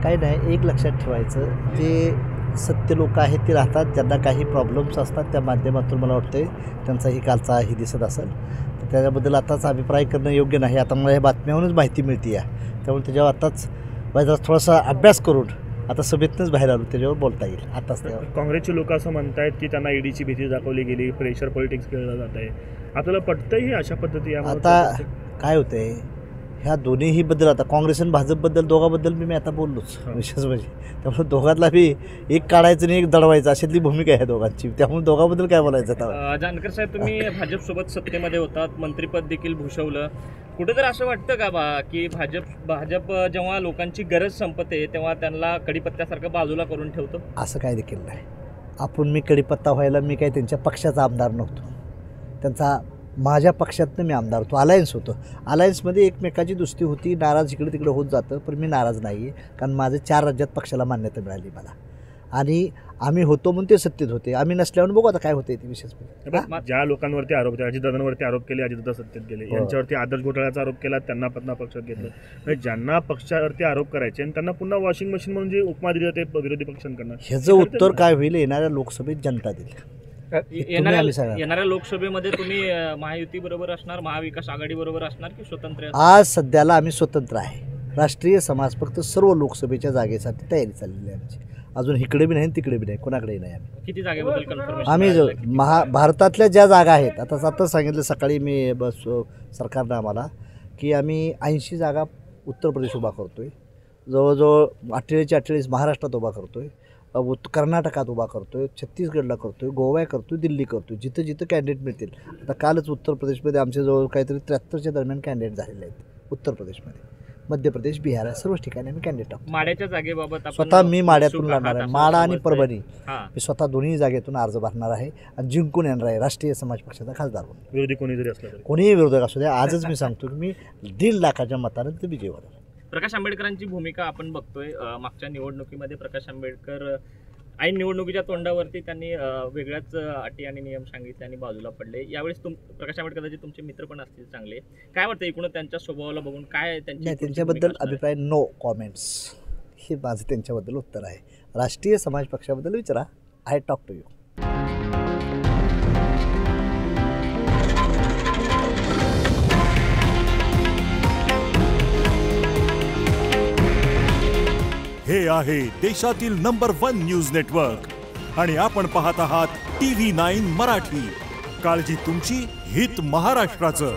काही नाही, एक लक्षात ठेवायचं, जे सत्य लोक आहेत ते राहतात, ज्यांना काही प्रॉब्लेम्स असतात त्या माध्यमातून मला वाटतं त्यांचाही कालचा हे दिसत असेल, तर त्याच्याबद्दल आताच अभिप्राय करणं योग्य नाही. आता मला या बातम्यावरूनच माहिती मिळते आहे, त्यामुळे त्याच्यावर आताच माझा थोडासा अभ्यास करून आता सभेतनंच बाहेर आलो, त्याच्यावर बोलता येईल आताच. त्यावर काँग्रेसचे लोक असं म्हणतायत की त्यांना ईडीची भीती दाखवली गेली, प्रेशर पॉलिटिक्स खेळलं जात आहे. आपल्याला पटतंही अशा पद्धती? आता काय होतं आहे, ह्या दोन्हीही बद्दल, आता काँग्रेस आणि भाजपबद्दल दोघांबद्दल मी आता बोललोच विशेष म्हणजे, त्यामुळे दोघातला बी एक काढायचं आणि एक दडवायचं अशातली भूमिका आहे दोघांची, त्यामुळे दोघांबद्दल काय बोलायचं आता. जानकर साहेब, तुम्ही भाजपसोबत सत्तेमध्ये होतात, मंत्रिपद देखील भूषवलं. कुठेतरी असं वाटतं का की भाजप जेव्हा लोकांची गरज संपते तेव्हा त्यांना कडीपत्त्यासारखं बाजूला करून ठेवतो? असं काय देखील नाही. मी कडीपत्ता व्हायला मी काही त्यांच्या पक्षाचा आमदार नव्हतो, त्यांचा माझ्या पक्षातनं मी आमदार होतो. अलायन्स होतं, अलायन्समध्ये एकमेकाची दुस्ती होती, नाराज इकडे तिकडे होत जातं, पण मी नाराज नाही आहे, कारण माझं 4 राज्यात पक्षाला मान्यता मिळाली मला, आणि आम्ही होतो म्हणून ते सत्तेत होते, आम्ही नसल्यावर बघू आता काय होते ते विशेष. ज्या लोकांवरती आरोप होते, अजितदादांवरती आरोप केले, अजितदादा सत्तेत गेले, यांच्यावरती आदर्श घोटाळ्याचा आरोप केला, त्यांना पुन्हा पक्षात घेतलं. म्हणजे ज्यांना पक्षावरती आरोप करायचे आणि त्यांना पुन्हा वॉशिंग मशीन म्हणून जे उपमा दिली जाते विरोधी पक्षांकडनं, ह्याचं उत्तर काय होईल येणाऱ्या लोकसभेत जनता देईल. येणाऱ्या लोकसभेमध्ये तुम्ही महायुती बरोबर असणार, महाविकास आघाडी बरोबर असणार की स्वतंत्र? आज सध्याला आम्ही स्वतंत्र आहे. राष्ट्रीय समाज पक्ष सर्व लोकसभेच्या जागेसाठी तयारी चाललेली आहे आमची. अजून इकडे बी नाही तिकडे बी नाही, कोणाकडे नाही. आम्ही किती जागेबद्दल कन्फर्मेशन? आम्ही भारतातल्या ज्या जागा आहेत, आता सांगितलं सकाळी मी सरकारनं आम्हाला की आम्ही 80 जागा उत्तर प्रदेश उभा करतोय, जवळजवळ 48 महाराष्ट्रात उभा करतोय, कर्नाटकात उभा करतोय, छत्तीसगडला करतोय, गोवा करतोय, दिल्ली करतोय, जिथं जिथं कॅन्डिडेट मिळतील. आता कालच उत्तर प्रदेशमध्ये आमचे जवळ काहीतरी 73च्या दरम्यान कॅन्डिडेट झालेले आहेत. उत्तर प्रदेशमध्ये, मध्य प्रदेश, बिहार सर्वच ठिकाणी आम्ही कॅन्डिडेट टाकतो. माड्याच्या जागेबाबत स्वतः मी माड्यातून लढणार आहे, माडा आणि परभणी. मी स्वतः दोन्ही जागेतून अर्ज भरणार आहे आणि जिंकून येणार आहे राष्ट्रीय समाज पक्षाचा खासदार म्हणून. विरोधी कोणी जरी असलं, कोणीही विरोधक असू द्या, आजच मी सांगतो की मी 1.5 लाखाच्या मतानं ते विजय होणार. प्रकाश आंबेडकरांची भूमिका आपण बघतोय. मागच्या निवडणुकीमध्ये प्रकाश आंबेडकर ऐन निवडणुकीच्या तोंडावरती त्यांनी वेगळ्याच अटी आणि नियम सांगितले आणि बाजूला पडले. यावेळेस प्रकाश आंबेडकरांचे तुमचे मित्र पण असतील चांगले, काय वाटतं एकूण त्यांच्या स्वभावाला बघून काय त्यांच्याबद्दल अभिप्राय? नो कॉमेंट्स, हे माझं त्यांच्याबद्दल उत्तर आहे. राष्ट्रीय समाज पक्षाबद्दल विचारा, आय टॉक टू यू. हे आहे देशातील नंबर 1 न्यूज नेटवर्क आणि आपण पाहत आहात TV9 मराठी. काळजी तुमची, हित महाराष्ट्राचं.